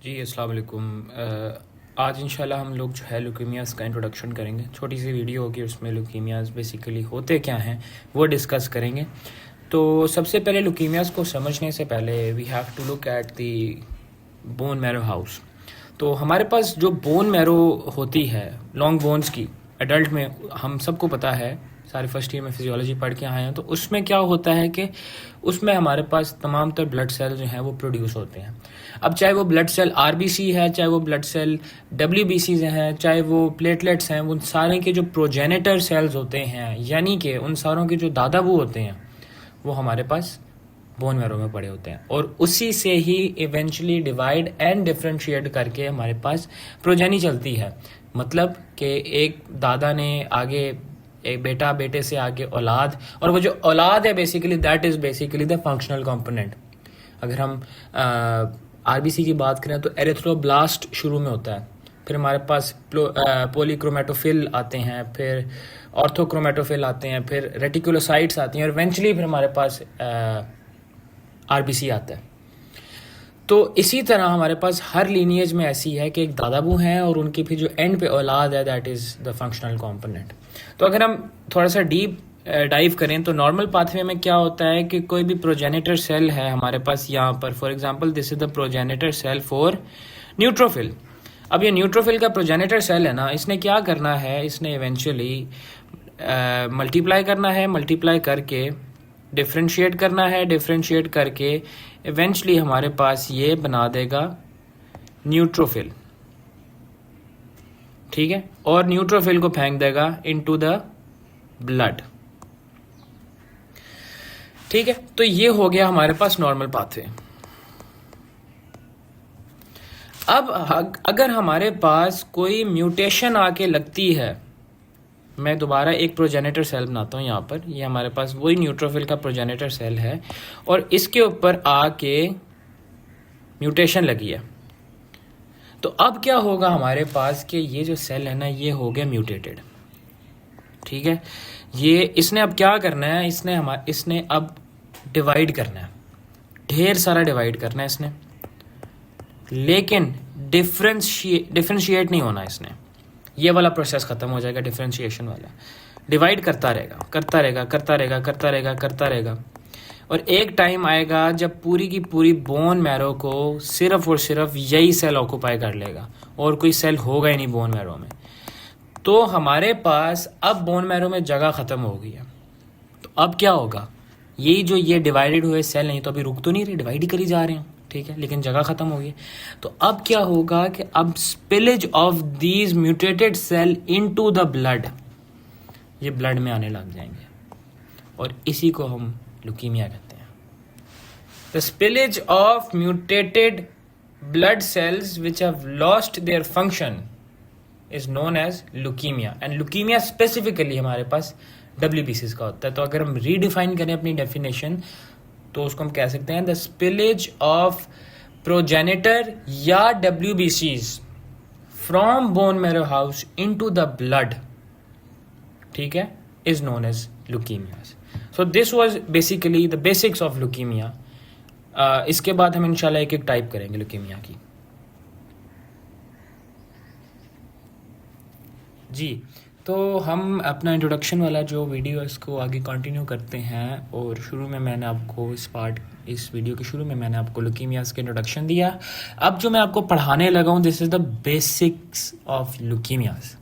जी अस्सलाम वालेकुम। आज इंशाल्लाह हम लोग जो है ल्यूकीमियाज़ का इंट्रोडक्शन करेंगे। छोटी सी वीडियो होगी, उसमें ल्यूकीमियाज़ बेसिकली होते क्या हैं वो डिस्कस करेंगे। तो सबसे पहले ल्यूकीमियाज़ को समझने से पहले we have to look at the bone marrow house. तो हमारे पास जो बोन मैरो होती है लॉन्ग बोन्स की, एडल्ट में हम सबको पता है, सारे फर्स्ट ईयर में फिजियोलॉजी पढ़ के आए हैं। तो उसमें क्या होता है कि उसमें हमारे पास तमाम तर ब्लड सेल जो हैं वो प्रोड्यूस होते हैं। अब चाहे वो ब्लड सेल आरबीसी है, चाहे वो ब्लड सेल डब्ल्यूबीसीज हैं, चाहे वो प्लेटलेट्स हैं, उन सारे के जो प्रोजेनेटर सेल्स होते हैं, यानी कि उन सारों के जो दादाबू होते हैं, वो हमारे पास बोन मैरो में पड़े होते हैं। और उसी से ही इवेंचुअली डिवाइड एंड डिफ्रेंशिएट करके हमारे पास प्रोजेनी चलती है। मतलब कि एक दादा ने आगे एक बेटा, बेटे से आगे औलाद, और वो जो औलाद है basically that is basically the functional component. अगर हम आरबीसी की बात करें तो एरिथ्रोब्लास्ट शुरू में होता है, फिर हमारे पास पॉलीक्रोमेटोफिल आते हैं, फिर ऑर्थोक्रोमेटोफिल आते हैं, फिर रेटिकुलोसाइट्स आती हैं, और इवेंचुअली फिर हमारे पास आरबीसी आता है। तो इसी तरह हमारे पास हर लीनिएज में ऐसी है कि एक दादाबू हैं और उनकी फिर जो एंड पे औलाद है that is the functional component. तो अगर हम थोड़ा सा डीप डाइव करें तो नॉर्मल पाथवे में क्या होता है कि कोई भी प्रोजेनेटर सेल है हमारे पास यहाँ पर, for example this is the progenitor cell for neutrophil. अब ये न्यूट्रोफिल का प्रोजेनेटर सेल है ना, इसने क्या करना है, इसने इवेंचुअली मल्टीप्लाई करना है, मल्टीप्लाई करके डिफ्रेंशिएट करना है, डिफ्रेंशिएट करके इवेंचुअली हमारे पास ये बना देगा न्यूट्रोफिल। ठीक है, और न्यूट्रोफिल को फेंक देगा इनटू द ब्लड। ठीक है, तो ये हो गया हमारे पास नॉर्मल पाथवे। अब अगर हमारे पास कोई म्यूटेशन आके लगती है, मैं दोबारा एक प्रोजेनेटर सेल बनाता हूँ यहाँ पर, ये हमारे पास वही न्यूट्रोफिल का प्रोजेनेटर सेल है और इसके ऊपर आके म्यूटेशन लगी है। तो अब क्या होगा हमारे पास कि ये जो सेल है ना, ये हो गया म्यूटेटेड। ठीक है, ये इसने अब क्या करना है, इसने अब डिवाइड करना है, ढेर सारा डिवाइड करना है इसने, लेकिन डिफ्रेंशिएट नहीं होना इसने। ये वाला प्रोसेस खत्म हो जाएगा, डिफ्रेंशिएशन वाला। डिवाइड करता रहेगा, करता रहेगा, करता रहेगा, करता रहेगा, करता रहेगा, और एक टाइम आएगा जब पूरी की पूरी बोन मैरो को सिर्फ और सिर्फ यही सेल ऑक्यूपाई कर लेगा और कोई सेल होगा ही नहीं बोन मैरो में। तो हमारे पास अब बोन मैरो में जगह ख़त्म हो गई है। तो अब क्या होगा, यही जो ये डिवाइडेड हुए सेल नहीं तो अभी रुक तो नहीं रहे, डिवाइड ही करी जा रहे हैं, ठीक है, लेकिन जगह ख़त्म हो गई। तो अब क्या होगा कि अब spillage of these mutated cell into the blood, ये ब्लड में आने लग जाएंगे और इसी को हम ल्यूकीमिया कहते हैं। The spillage of mutated blood cells which have lost their function is known as leukaemia, and leukaemia specifically हमारे पास डब्ल्यूबीसीज का होता है। तो अगर हम रीडिफाइन करें अपनी डेफिनेशन तो उसको हम कह सकते हैं द स्पिलेज ऑफ प्रोजेनेटर या डब्ल्यूबीसीज from bone marrow house into the blood, ठीक है, is known as leukaemia. So this was basically the basics of leukaemia. इसके बाद हम इंशाल्लाह एक एक टाइप करेंगे ल्यूकीमिया की। जी, तो हम अपना इंट्रोडक्शन वाला जो वीडियो है इसको आगे कंटिन्यू करते हैं, और शुरू में मैंने आपको इस वीडियो के शुरू में मैंने आपको ल्यूकीमियाज़ के इंट्रोडक्शन दिया। अब जो मैं आपको पढ़ाने लगा हूँ this is the basics of leukaemias.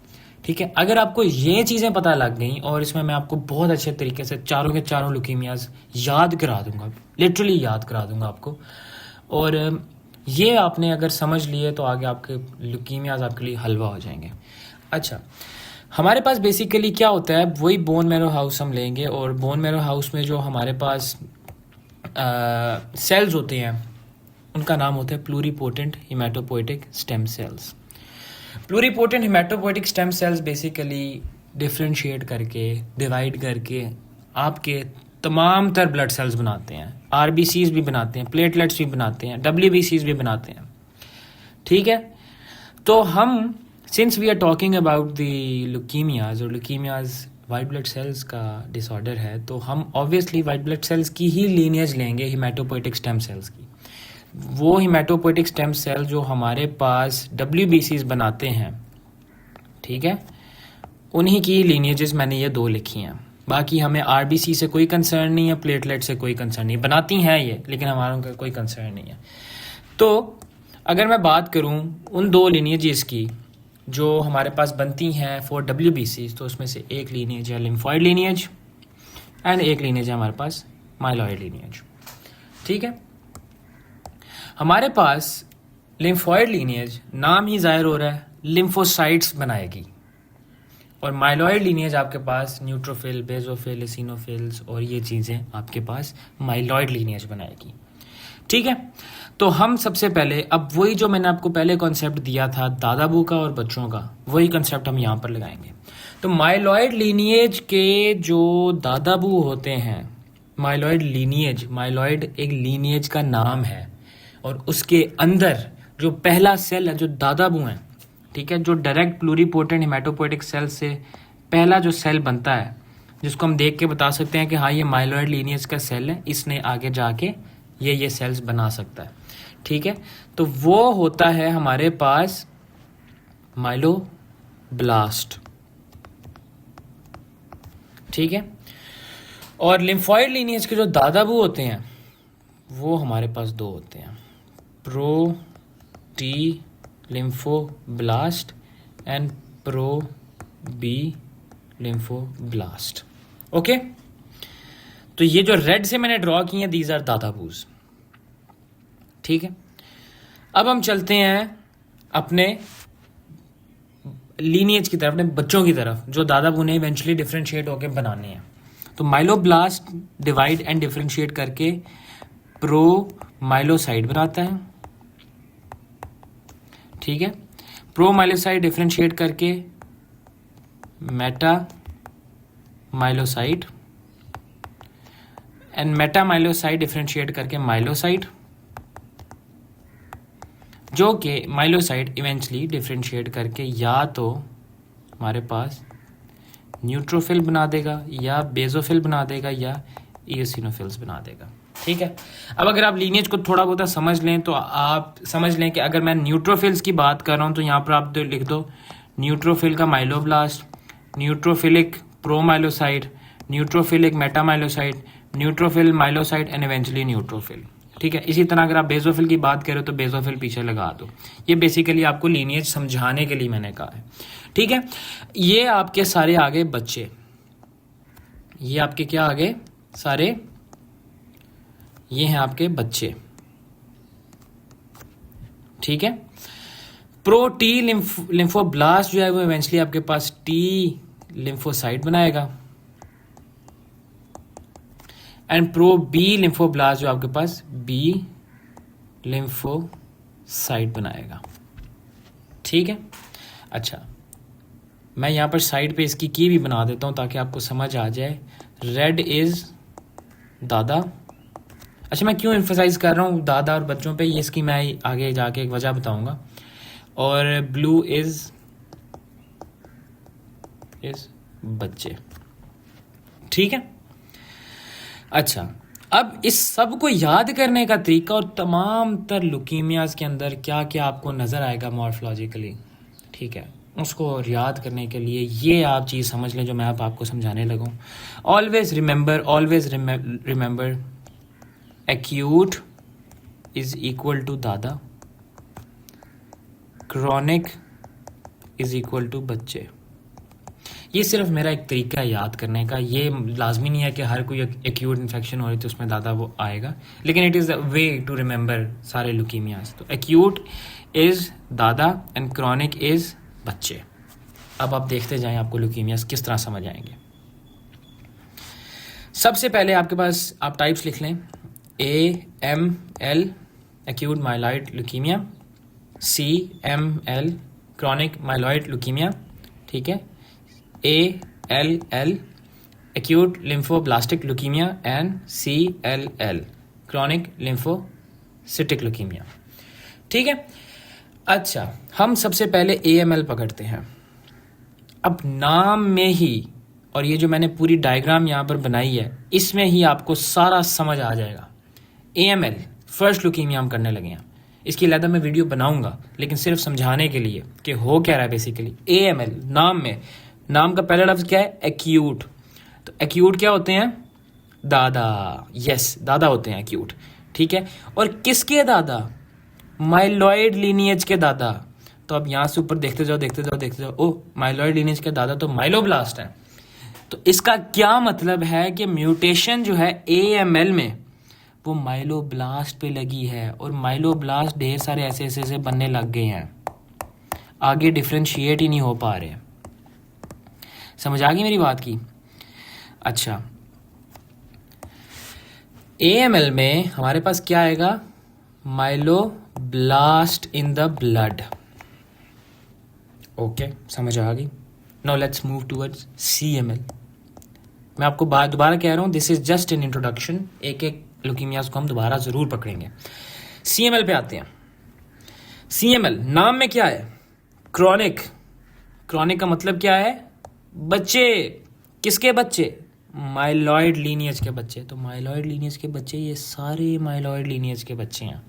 ठीक है, अगर आपको ये चीज़ें पता लग गई और इसमें मैं आपको बहुत अच्छे तरीके से चारों के चारों ल्यूकीमियाज़ याद करा दूंगा, लिटरली याद करा दूंगा आपको, और ये आपने अगर समझ लिए तो आगे आपके ल्यूकीमियाज़ आपके लिए हलवा हो जाएंगे। अच्छा, हमारे पास बेसिकली क्या होता है, वही बोन मैरो हाउस हम लेंगे, और बोन मैरो हाउस में जो हमारे पास सेल्स होते हैं उनका नाम होता है pluripotent haematopoietic stem cells. Pluripotent haematopoietic stem cells basically differentiate करके, डिवाइड करके आपके तमाम तर ब्लड सेल्स बनाते हैं, आरबीसीज भी बनाते हैं, प्लेटलेट्स भी बनाते हैं, डब्ल्यूबीसीज भी बनाते हैं। ठीक है, तो हम since we are talking about the leukaemias, और ल्यूकीमियाज वाइट ब्लड सेल्स का डिसऑर्डर है, तो हम ऑब्वियसली वाइट ब्लड सेल्स की ही लीनिएज लेंगे हिमेटोपोइटिक स्टेम सेल्स की। वो हिमेटोपोइटिक स्टेम सेल जो हमारे पास WBCs बनाते हैं, ठीक है, उन्हीं की लीनिएजेस मैंने ये 2 लिखी हैं। बाकी हमें RBC से कोई कंसर्न नहीं है, प्लेटलेट से कोई कंसर्न नहीं है, बनाती हैं ये, लेकिन हमारा उनका कोई कंसर्न नहीं है। तो अगर मैं बात करूं उन 2 लीनिएजेस की जो हमारे पास बनती हैं फॉर WBCs, तो उसमें से एक लीनिएज है लिम्फॉइड लीनिएज एंड एक लीनिएज है हमारे पास माइलॉइड लीनिएज, ठीक है। हमारे पास लिम्फॉइड लीनिएज, नाम ही जाहिर हो रहा है, लिम्फोसाइट्स बनाएगी, और माइलॉइड लीनिएज आपके पास न्यूट्रोफिल, बेजोफिल, एसिनोफिल्स और ये चीज़ें आपके पास माइलॉइड लीनिएज बनाएगी, ठीक है। तो हम सबसे पहले अब वही जो मैंने आपको पहले कॉन्सेप्ट दिया था दादाबू का और बच्चों का, वही कॉन्सेप्ट हम यहाँ पर लगाएंगे। तो माइलॉइड लीनिएज के जो दादाबू होते हैं, माइलॉइड लीनिएज, माइलॉइड एक लीनिएज का नाम है, और उसके अंदर जो पहला सेल है जो दादाबू हैं, ठीक है, जो डायरेक्ट प्लूरीपोटेंट हिमेटोपोइटिक सेल से पहला जो सेल बनता है, जिसको हम देख के बता सकते हैं कि हाँ ये माइलॉइड लीनिएज का सेल है, इसने आगे जाके ये सेल्स बना सकता है, ठीक है। तो वो होता है हमारे पास माइलोब्लास्ट, ठीक है। और लिम्फॉइड लीनिएज के जो दादाबू होते हैं वो हमारे पास 2 होते हैं, pro T lymphoblast and pro B lymphoblast, okay. तो ये जो रेड से मैंने ड्रॉ किए हैं, दीज आर दादाबूज, ठीक है। अब हम चलते हैं अपने लीनिएज की तरफ, अपने बच्चों की तरफ, जो दादाबू ने इवेंचुअली डिफरेंशिएट होकर बनाने हैं। तो माइलोब्लास्ट डिवाइड एंड डिफरेंशिएट करके प्रो माइलोसाइट बनाता है, ठीक है। प्रो माइलोसाइट डिफरेंशिएट करके मेटा माइलोसाइट, एंड मेटा माइलोसाइट डिफरेंशिएट करके माइलोसाइट, जो कि माइलोसाइट इवेंचुअली डिफरेंशिएट करके या तो हमारे पास न्यूट्रोफिल बना देगा, या बेजोफिल बना देगा, या इओसिनोफिल्स बना देगा, ठीक है। अब अगर आप लीनिएज को थोड़ा बहुत समझ लें तो आप समझ लें कि अगर मैं न्यूट्रोफिल्स की बात कर रहा हूं तो यहाँ पर आप लिख दो न्यूट्रोफिल का myeloblast, neutrophilic promyelocyte, neutrophilic metamyelocyte, neutrophil myelocyte and eventually neutrophil, ठीक है। इसी तरह अगर आप बेजोफिल की बात करें तो बेजोफिल पीछे लगा दो। ये बेसिकली आपको लीनिएज समझाने के लिए मैंने कहा है, ठीक है। ये आपके सारे आगे बच्चे, ये आपके क्या आगे सारे, ये हैं आपके बच्चे, ठीक है। प्रो टी लिम्फोब्लास्ट जो है वो इवेंचुअली आपके पास टी लिम्फोसाइट बनाएगा, एंड प्रो बी लिम्फोब्लास्ट जो आपके पास बी लिम्फोसाइट बनाएगा, ठीक है। अच्छा, मैं यहाँ पर साइड पे इसकी की भी बना देता हूँ ताकि आपको समझ आ जाए। रेड इज दादा, अच्छा मैं क्यों एम्फसाइज कर रहा हूँ दादा और बच्चों पे, ये इसकी मैं आगे जाके एक वजह बताऊंगा। और ब्लू इज बच्चे, ठीक है। अच्छा, अब इस सब को याद करने का तरीका और तमाम तर लुकीमियाज के अंदर क्या क्या आपको नज़र आएगा मॉर्फोलॉजिकली, ठीक है, उसको याद करने के लिए ये आप चीज़ समझ लें जो मैं अब आपको समझाने लगूँ। Always remember acute is equal to दादा, क्रॉनिक इज इक्वल टू बच्चे। ये सिर्फ मेरा एक तरीका है याद करने का, ये लाजमी नहीं है कि हर कोई एक्यूट इन्फेक्शन हो रही तो उसमें दादा वो आएगा, लेकिन it is a way to remember सारे लुकीमियाज। तो एक्यूट इज दादा एंड क्रॉनिक इज बच्चे। अब आप देखते जाएं आपको लुकीमियाज किस तरह समझ आएंगे। सबसे पहले आपके पास आप टाइप्स लिख लें, AML acute myeloid leukaemia, CML chronic myeloid leukaemia, ठीक है, ALL acute lymphoblastic leukemia and CLL chronic lymphocytic leukemia, ठीक है। अच्छा, हम सबसे पहले AML पकड़ते हैं। अब नाम में ही, और ये जो मैंने पूरी डायग्राम यहाँ पर बनाई है, इसमें ही आपको सारा समझ आ जाएगा। AML फर्स्ट ल्यूकीमिया हम करने लगे हैं। इसकी अलहदा मैं वीडियो बनाऊंगा, लेकिन सिर्फ समझाने के लिए कि हो क्या रहा है। बेसिकली AML नाम का पहला लफ्ज़ क्या है? एक्यूट। तो एक्यूट क्या होते हैं? दादा। यस, दादा होते हैं एक्यूट, ठीक है। और किसके दादा? माइलॉइड लीनिएज के दादा। तो अब यहाँ से ऊपर देखते जाओ, ओह माइलॉइड लीनिएज के दादा तो माइलोब्लास्ट है। तो इसका क्या मतलब है कि म्यूटेशन जो है AML में वो माइलोब्लास्ट पे लगी है, और माइलोब्लास्ट ढेर सारे ऐसे बनने लग गए हैं, आगे डिफ्रेंशिएट ही नहीं हो पा रहे। समझ आ गई मेरी बात की? अच्छा, AML में हमारे पास क्या आएगा? Myeloblast in the blood. Okay, समझ आ गई। Now let's move towards CML। मैं आपको दोबारा कह रहा हूँ, this is just an introduction. एक ल्यूकीमियाज को हम दोबारा जरूर पकड़ेंगे। CML पे आते हैं। CML नाम में क्या है? क्रॉनिक। क्रॉनिक का मतलब क्या है? बच्चे। किसके बच्चे? माइलॉइड लीनिएज के बच्चे। तो माइलॉइड लीनिएज के बच्चे, ये सारे माइलॉइड लीनिएज के बच्चे हैं,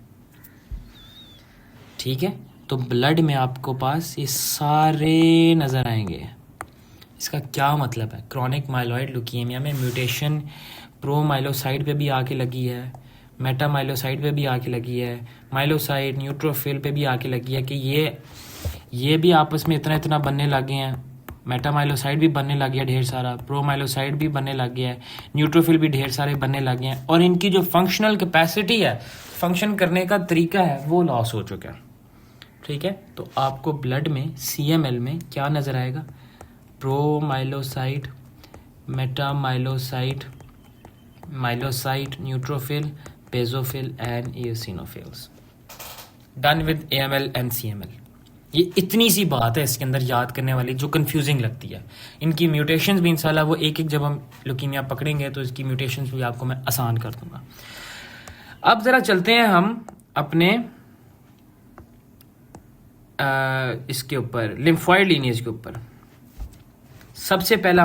ठीक है। तो ब्लड में आपको पास ये सारे नजर आएंगे। इसका क्या मतलब है? क्रॉनिक माइलॉइड ल्यूकीमिया में म्यूटेशन प्रोमाइलोसाइट पे भी आके लगी है, मेटामाइलोसाइट पे भी आके लगी है, माइलोसाइट न्यूट्रोफिल पे भी आके लगी है कि ये भी आपस में इतना बनने लगे हैं। मेटामाइलोसाइट भी बनने लग गया ढेर सारा, प्रोमाइलोसाइट भी बनने लग गया है, न्यूट्रोफिल भी ढेर सारे बनने लगे हैं, और इनकी जो फंक्शनल कैपेसिटी है, फंक्शन करने का तरीका है, वो लॉस हो चुका है, ठीक है। तो आपको ब्लड में CML में क्या नज़र आएगा? Promyelocyte, metamyelocyte, myelocyte, neutrophil, basophil and eosinophils. Done with AML and CML। ये इतनी सी बात है इसके अंदर याद करने वाली, जो कंफ्यूजिंग लगती है। इनकी म्यूटेशंस भी इंशाल्लाह वो एक जब हम ल्यूकीमिया पकड़ेंगे तो इसकी म्यूटेशंस भी आपको मैं आसान कर दूंगा। अब ज़रा चलते हैं हम अपने इसके ऊपर, लिम्फॉइड लीनिएज के ऊपर। सबसे पहले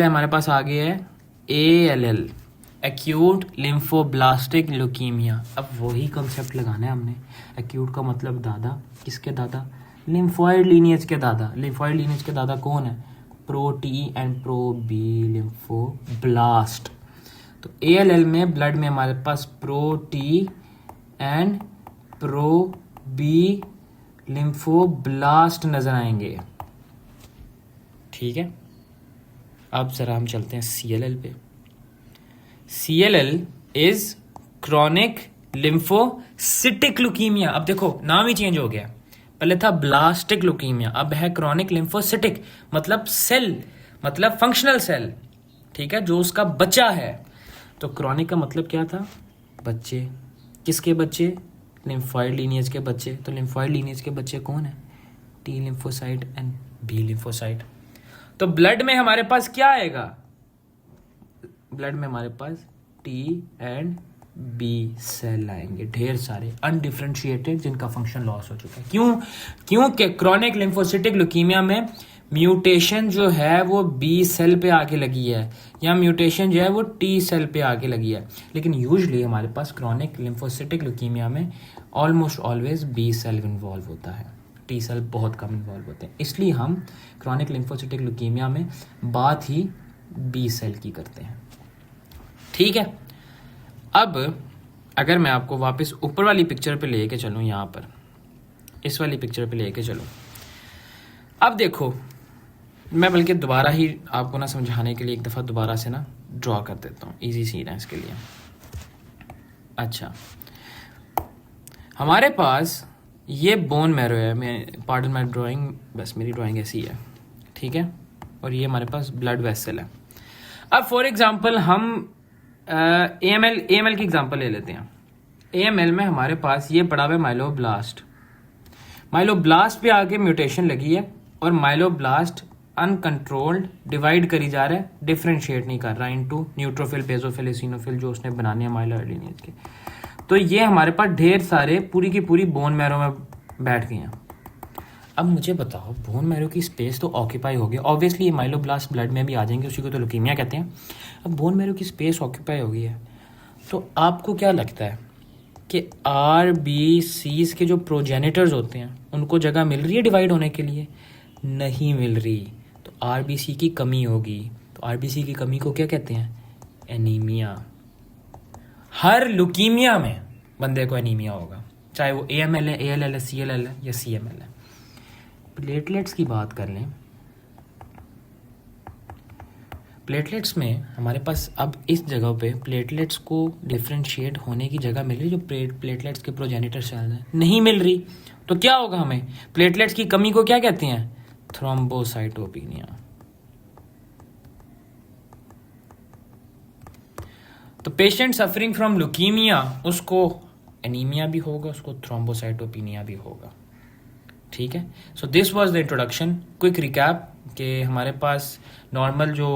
हमारे पास आ गया है ALL, एक्यूट लिम्फोब्लास्टिक ल्यूकीमिया। अब वही कॉन्सेप्ट लगाना है हमने। एक्यूट का मतलब दादा। किसके दादा? लिम्फॉइड लीनिएज के दादा। लिम्फॉइड लीनिएज के दादा कौन है? Pro T and pro B lymphoblast. तो ALL में ब्लड में हमारे पास pro T and pro B lymphoblast नजर आएंगे, ठीक है। अब जरा हम चलते हैं CLL पे। CLL is chronic lymphocytic leukaemia. अब देखो नाम ही चेंज हो गया, पहले था ब्लास्टिक ल्यूकीमिया, अब है क्रॉनिक लिम्फोसिटिक। मतलब सेल, मतलब फंक्शनल सेल, ठीक है, जो उसका बच्चा है। तो क्रॉनिक का मतलब क्या था? बच्चे। किसके बच्चे? लिम्फॉइड लीनिएज के बच्चे। तो लिम्फॉइड लीनिएज के बच्चे कौन है? T lymphocyte and B lymphocyte. तो ब्लड में हमारे पास क्या आएगा? ब्लड में हमारे पास T एंड B सेल आएंगे, ढेर सारे अनडिफरेंशिएटेड, जिनका फंक्शन लॉस हो चुका है। क्योंकि क्रॉनिक लिम्फोसिटिक ल्यूकीमिया में म्यूटेशन जो है वो B सेल पे आके लगी है, या म्यूटेशन जो है वो T सेल पे आके लगी है। लेकिन यूजुअली हमारे पास क्रॉनिक लिम्फोसिटिक ल्यूकीमिया में almost always B cell involve होता है, T सेल बहुत कम इन्वॉल्व होते हैं। इसलिए हम क्रॉनिक लिम्फोसिटिक ल्यूकीमिया में बात ही B सेल की करते हैं, ठीक है। अब अगर मैं आपको वापस ऊपर वाली पिक्चर पे लेके चलूँ, यहाँ पर इस वाली पिक्चर पे लेके चलूँ, अब देखो, मैं बल्कि दोबारा ही आपको ना समझाने के लिए एक दफ़ा दोबारा से ना ड्रॉ कर देता हूँ, इजी सीन है इसके लिए। अच्छा, हमारे पास ये बोन मैरो है, मैं पार्डन माई ड्राइंग, बस मेरी ड्राइंग ऐसी है, ठीक है। और ये हमारे पास ब्लड वेसल है। अब फॉर एग्जांपल हम AML की एग्जांपल ले लेते हैं। AML में हमारे पास ये पड़ा हुआ है माइलोब्लास्ट पे आके म्यूटेशन लगी है, और माइलोब्लास्ट अनकंट्रोल्ड डिवाइड करी जा रहा है, डिफरेंशिएट नहीं कर रहा इनटू न्यूट्रोफिल, बेसोफिल, एसिनोफिल जो उसने बनाने हैं माइलॉइड लीनिएज के। तो ये हमारे पास ढेर सारे पूरी की पूरी बोन मैरो में बैठ गए हैं। अब मुझे बताओ, बोन मैरो की स्पेस तो ऑक्यूपाई हो गई, ऑब्वियसली ये माइलोब्लास्ट ब्लड में भी आ जाएंगे, उसी को तो ल्यूकीमिया कहते हैं। अब बोन मैरो की स्पेस ऑक्यूपाई हो गई है, तो आपको क्या लगता है कि RBCs के जो प्रोजेनिटर्स होते हैं उनको जगह मिल रही है डिवाइड होने के लिए? नहीं मिल रही। तो RBC की कमी होगी। तो RBC की कमी को क्या कहते हैं? एनीमिया। हर लुकीमिया में बंदे को एनीमिया होगा, चाहे वो AML है, ALL है, CLL है या CML है। प्लेटलेट्स की बात कर लें, प्लेटलेट्स में हमारे पास अब इस जगह पे प्लेटलेट्स को डिफ्रेंशिएट होने की जगह मिल रही, जो प्लेटलेट्स के प्रोजेनिटर सेल्स हैं नहीं मिल रही। तो क्या होगा? हमें प्लेटलेट्स की कमी को क्या कहते हैं? थ्रोम्बोसाइटोपिनिया। तो पेशेंट सफरिंग फ्रॉम ल्यूकीमिया, उसको एनीमिया भी होगा, उसको थ्रोम्बोसाइटोपिनिया भी होगा। ठीक है। सो this was the introduction. Quick recap कि हमारे पास नॉर्मल जो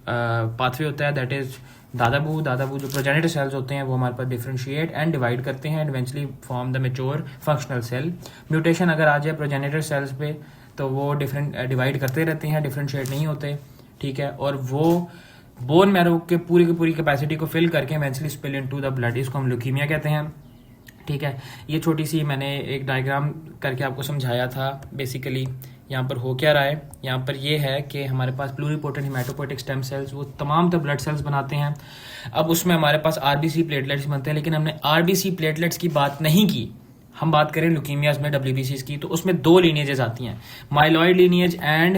पाथवे होता है दैट इज दादाबू जो प्रोजेनिटर सेल्स होते हैं वो हमारे पास डिफरेंशिएट एंड डिवाइड करते हैं and eventually form the mature functional cell. Mutation अगर आ जाए प्रोजेनिटर सेल्स पे तो वो डिवाइड करते रहते हैं, डिफरेंशिएट नहीं होते। ठीक है। और वो बोन मैरो के पूरी कैपेसिटी को फिल करके eventually spill into the blood, इसको हम ल्यूकीमिया कहते हैं। ठीक है। ये छोटी सी मैंने एक डायग्राम करके आपको समझाया था। बेसिकली यहाँ पर हो क्या रहा है, यहाँ पर ये है कि हमारे पास प्लूरिपोटेंट हिमेटोपोएटिक स्टेम सेल्स वो तमाम तो ब्लड सेल्स बनाते हैं। अब उसमें हमारे पास RBC प्लेटलेट्स बनते हैं, लेकिन हमने RBC प्लेटलेट्स की बात नहीं की। हम बात करें ल्यूकीमियाज में WBCs की, तो उसमें 2 लीनिएजेस आती हैं, myeloid lineage and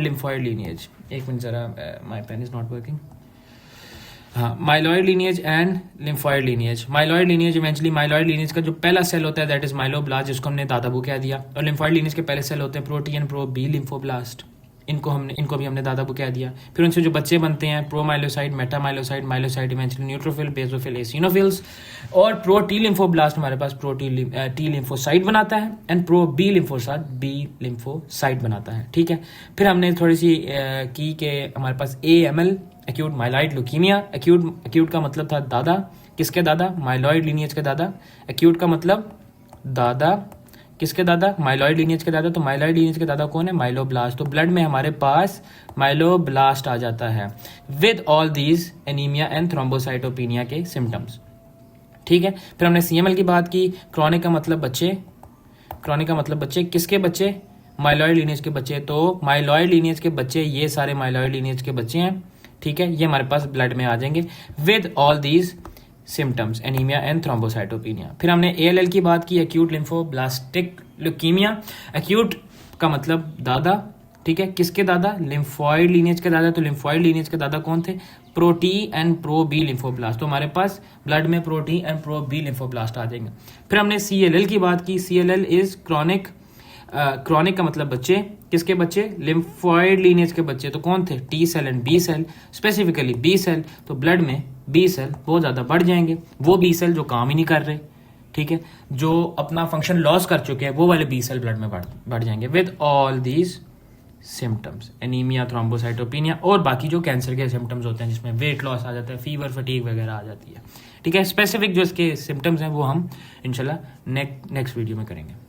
lymphoid lineage. एक मिनट जरा, my pen is not working. हाँ, myeloid lineage and lymphoid lineage. Myeloid lineage eventually myeloid lineage का जो पहला सेल होता है दैट इज माइलोब्लास्ट, जिसको हमने दादाबू कह दिया। और लिम्फॉइड लीनिएज के पहले सेल होते हैं pro T and pro B lymphoblast, इनको भी हमने दादाबू कह दिया। फिर उनसे जो बच्चे बनते हैं promyelocyte, metamyelocyte, myelocyte, eventually neutrophil, basophil, eosinophils. और प्रो टी लिम्फोब्लास्ट हमारे पास प्रो टी लिम्फोसाइट बनाता है एंड प्रो बी लिम्फोसाइट बनाता है। ठीक है। फिर हमने थोड़ी सी की कि हमारे पास AML, acute myeloid leukaemia. Acute का मतलब था दादा, किसके दादा? माइलॉइड लीनिएज के दादा। एक्यूट का मतलब दादा, किसके दादा? माइलॉइड लीनिएज के दादा। तो माइलॉइड लीनिएज के दादा कौन है? माइलोब्लास्ट। तो ब्लड में हमारे पास माइलोब्लास्ट आ जाता है with all these anaemia and thrombocytopenia के सिम्टम्स। ठीक है। फिर हमने CML की बात की। क्रॉनिक का मतलब बच्चे, किसके बच्चे? माइलॉइड लीनिएज के बच्चे। तो माइलॉइड लीनिएज के बच्चे, ये सारे माइलॉइड लीनिएज के बच्चे हैं। ठीक है। ये हमारे पास ब्लड में आ जाएंगे with all these symptoms, anaemia and thrombocytopenia. फिर हमने ALL की बात की, एक्यूट लिम्फोब्लास्टिक ल्यूकीमिया। एक्यूट का मतलब दादा। ठीक है। किसके दादा? लिम्फॉइड लीनिएज के दादा। तो लिम्फॉइड लीनिएज के दादा कौन थे? Pro T and pro B lymphoblast. तो हमारे पास ब्लड में pro T and pro B lymphoblast आ जाएंगे। फिर हमने CLL की बात की। CLL इज क्रॉनिक का मतलब बच्चे, किसके बच्चे? लिम्फॉइड लीनिएज के बच्चे। तो कौन थे? T cell and B cell, specifically B cell. तो ब्लड में B सेल बहुत ज्यादा बढ़ जाएंगे, वो B सेल जो काम ही नहीं कर रहे। ठीक है। जो अपना फंक्शन लॉस कर चुके हैं वो वाले B सेल ब्लड में बढ़ जाएंगे with all these symptoms, anaemia, thrombocytopenia और बाकी जो कैंसर के सिम्टम्स होते हैं जिसमें वेट लॉस आ जाता है, फीवर, फटीग वगैरह आ जाती है। ठीक है। स्पेसिफिक जो इसके सिम्टम्स हैं वो हम इंशाल्लाह नेक्स्ट वीडियो में करेंगे।